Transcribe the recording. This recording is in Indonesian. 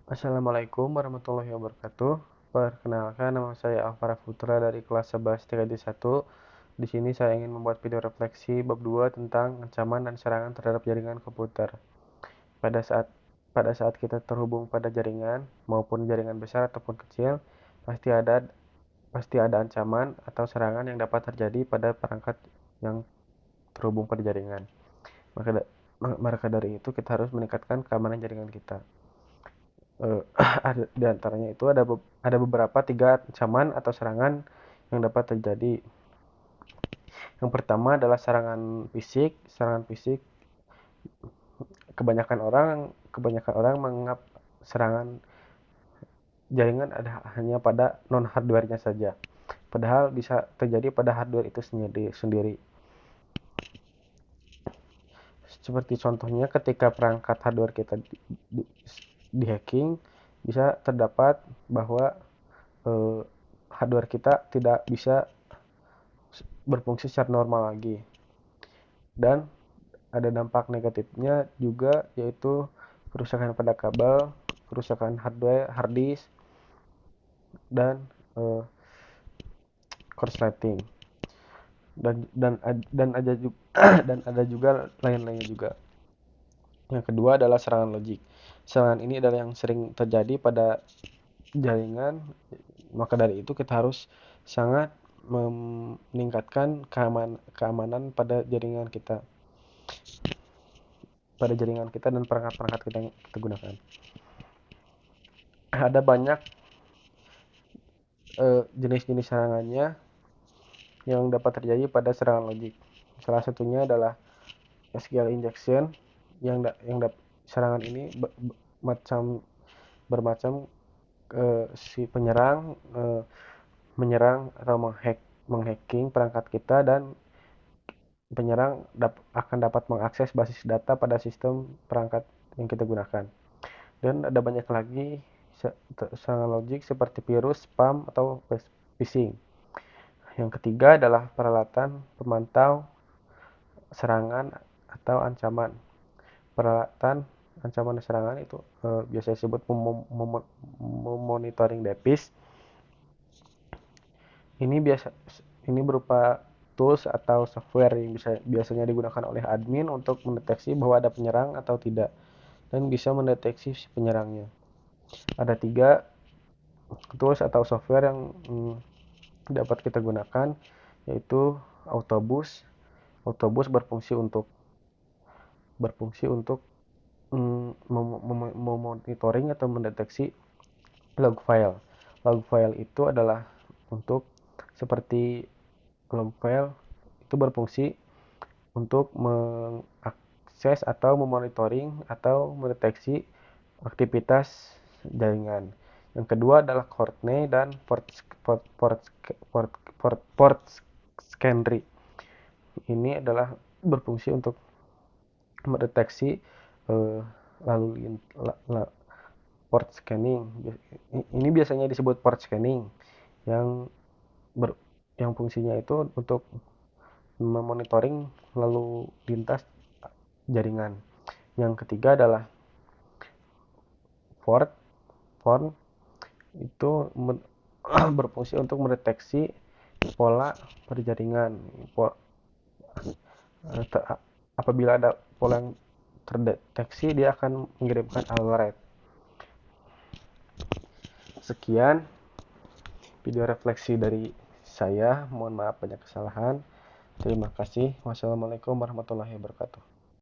Assalamualaikum warahmatullahi wabarakatuh. Perkenalkan, nama saya Alvara Putra dari kelas 11 TKJ1. Di sini saya ingin membuat video refleksi bab 2 tentang ancaman dan serangan terhadap jaringan komputer. Pada saat pada saat kita terhubung pada jaringan, maupun jaringan besar ataupun kecil, pasti ada ancaman atau serangan yang dapat terjadi pada perangkat yang terhubung pada jaringan. Maka dari itu kita harus meningkatkan keamanan jaringan kita. Di antaranya itu ada beberapa 3 ancaman atau serangan yang dapat terjadi. Yang pertama adalah serangan fisik. Serangan fisik, kebanyakan orang menganggap serangan jaringan hanya pada non hardware-nya saja. Padahal bisa terjadi pada hardware itu sendiri. Seperti contohnya ketika perangkat hardware kita di hacking, bisa terdapat bahwa hardware kita tidak bisa berfungsi secara normal lagi. Dan ada dampak negatifnya juga, yaitu kerusakan pada kabel, kerusakan hardware, hard disk, dan korsleting. Dan ada juga lain-lainnya juga. Yang kedua adalah serangan logik. Serangan ini adalah yang sering terjadi pada jaringan. Maka dari itu kita harus sangat meningkatkan keamanan pada jaringan kita dan perangkat-perangkat kita yang kita gunakan. Ada banyak jenis-jenis serangannya yang dapat terjadi pada serangan logik. Salah satunya adalah SQL injection, serangan ini bermacam. Si penyerang menyerang atau menghacking perangkat kita, dan penyerang akan dapat mengakses basis data pada sistem perangkat yang kita gunakan. Dan ada banyak lagi serangan logik seperti virus, spam, atau phishing. Yang ketiga adalah peralatan pemantau serangan atau ancaman. Peralatan ancaman serangan itu biasa disebut monitoring device. Ini berupa tools atau software yang biasanya digunakan oleh admin untuk mendeteksi bahwa ada penyerang atau tidak, dan bisa mendeteksi si penyerangnya. Ada 3 tools atau software yang dapat kita gunakan, yaitu Autobus. Autobus berfungsi untuk memonitoring atau mendeteksi log file. Log file itu adalah untuk seperti log file itu berfungsi untuk mengakses atau memonitoring atau mendeteksi aktivitas jaringan. Yang kedua adalah Courtney dan port scanner. Ini adalah berfungsi untuk mendeteksi port scanning. Ini biasanya disebut port scanning, yang fungsinya itu untuk memonitoring lalu lintas jaringan. Yang ketiga adalah port itu berfungsi untuk mendeteksi pola perjaringan. Apabila ada pola yang terdeteksi, dia akan mengirimkan alert. Sekian video refleksi dari saya. Mohon maaf banyak kesalahan. Terima kasih. Wassalamualaikum warahmatullahi wabarakatuh.